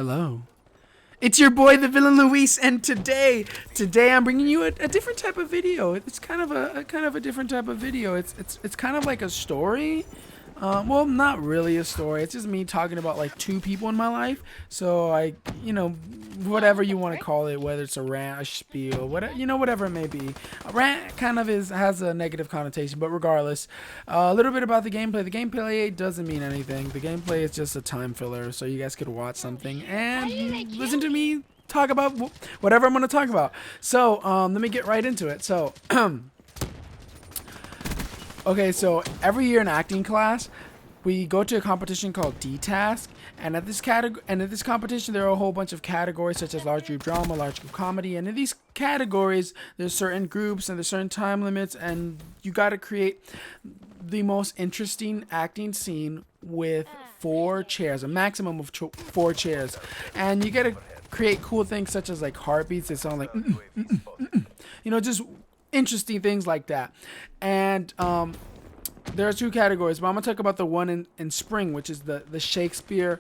Hello. It's your boy, the villain Luis, and today I'm bringing you a different type of video. It's kind of a different type of video. It's kind of like a story. Well, not really a story. It's just me talking about like two people in my life. So whatever you want to call it, whether it's a rant, a spiel, whatever it may be. A rant kind of has a negative connotation, but regardless, a little bit about the gameplay. The gameplay doesn't mean anything. The gameplay is just a time filler, so you guys could watch something and listen to me talk about whatever I'm going to talk about. So let me get right into it. So. Okay, so every year in acting class, we go to a competition called D-Task, and at this competition, there are a whole bunch of categories such as large group drama, large group comedy, and in these categories, there's certain groups and there's certain time limits, and you got to create the most interesting acting scene with 4 chairs, a maximum of 4 chairs, and you got to create cool things such as like heartbeats that sound like, just interesting things like that. And there are 2 categories, but I'm gonna talk about the one in spring, which is the Shakespeare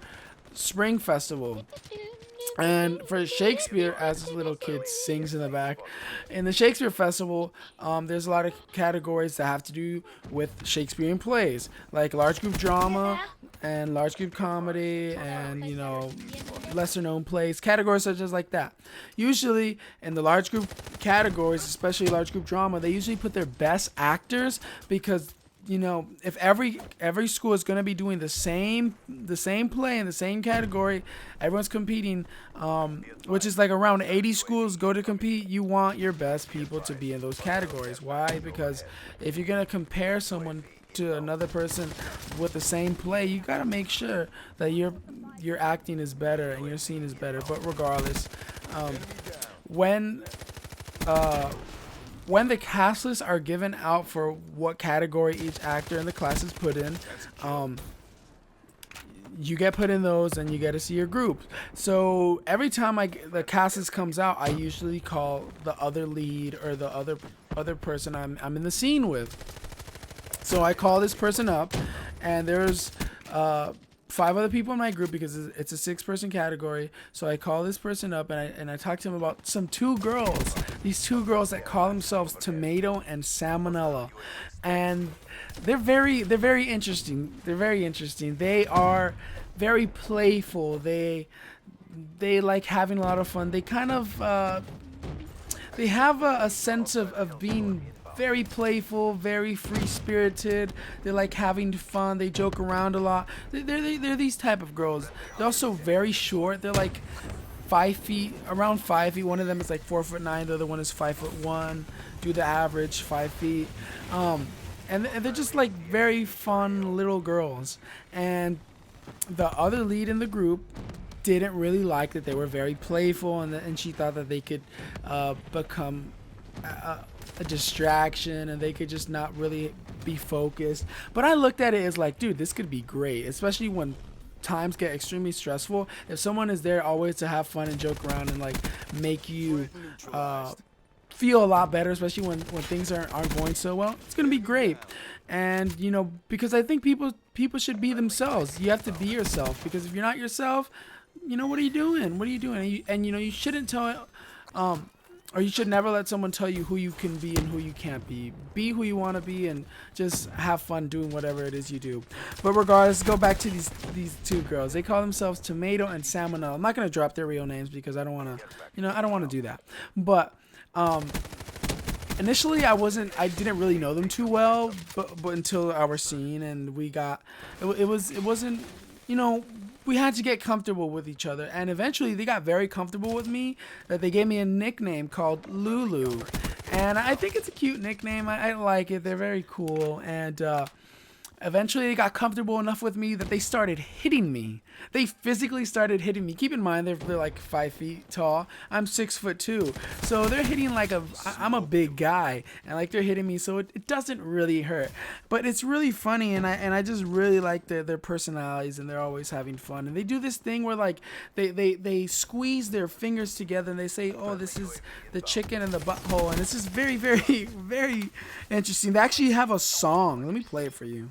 Spring Festival. And for Shakespeare, as this little kid sings in the back, in the Shakespeare Festival, there's a lot of categories that have to do with Shakespearean plays, like large group drama and large group comedy, and lesser known plays, categories such as like that. Usually in the large group categories, especially large group drama, they usually put their best actors, because if every school is going to be doing the same play in the same category, everyone's competing, which is like around 80 schools go to compete. You want your best people to be in those categories. Why? Because if you're going to compare someone to another person with the same play, you got to make sure that your acting is better and your scene is better. But regardless, when the cast lists are given out for what category each actor in the class is put in, you get put in those and you get to see your group. So every time the cast list comes out, I usually call the other lead or the other person I'm in the scene with. So I call this person up, and there's 5 other people in my group because it's a 6-person category. So I call this person up and I talk to him about some 2 girls. These 2 girls that call themselves Tomato and Salmonella, and they're very interesting. They're very interesting. They are very playful. They like having a lot of fun. They kind of they have a sense of being very playful, very free-spirited. They like having fun. They joke around a lot. They're these type of girls. They're also very short. They're like 5 feet, around 5 feet. One of them is like 4'9". The other one is 5'1". Do the average 5 feet. And they're just like very fun little girls. And the other lead in the group didn't really like that they were very playful, and she thought that they could become a distraction and they could just not really be focused. But I looked at it as like, dude, this could be great, especially when times get extremely stressful. If someone is there always to have fun and joke around and like make you feel a lot better, especially when things aren't going so well, it's gonna be great. And because I think people should be themselves. You have to be yourself, because if you're not yourself, what are you doing? And you shouldn't tell or you should never let someone tell you who you can be and who you can't be. Be who you want to be and just have fun doing whatever it is you do. But regardless, go back to these 2 girls. They call themselves Tomato and Salmonella. I'm not going to drop their real names because I don't want to do that. But initially I didn't really know them too well, but until our scene, and it wasn't we had to get comfortable with each other, and eventually they got very comfortable with me that they gave me a nickname called Lulu, and I think it's a cute nickname. I like it. They're very cool, and eventually they got comfortable enough with me that they started hitting me. They physically started hitting me. Keep in mind, they're like 5 feet tall. I'm 6'2". So they're hitting like I'm a big guy, and like they're hitting me, so it doesn't really hurt. But it's really funny, and I just really like their personalities, and they're always having fun. And they do this thing where like they squeeze their fingers together and they say, oh, this is the chicken in the butthole, and it's just very, very, very interesting. They actually have a song. Let me play it for you.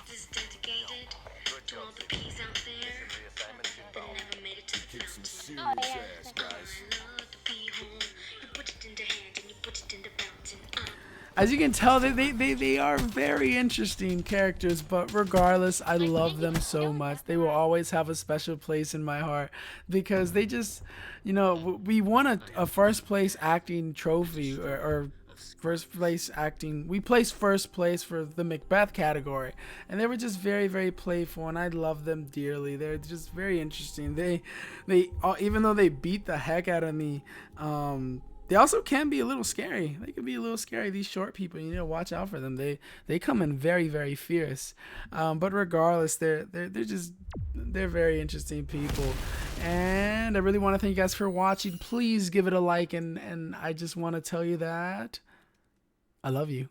This is dedicated to all the peas out there Oh yes. As you can tell, they are very interesting characters, but regardless, I Like love maybe them so much. They will always have a special place in my heart because they just, we won a first place acting trophy or first place acting. We placed first place for the Macbeth category, and they were just very, very playful, and I love them dearly. They're just very interesting. They even though they beat the heck out of me, they also can be a little scary. They can be a little scary. These short people, you need to watch out for them. They come in very, very fierce. But regardless, they're very interesting people. And I really want to thank you guys for watching. Please give it a like, and I just want to tell you that I love you.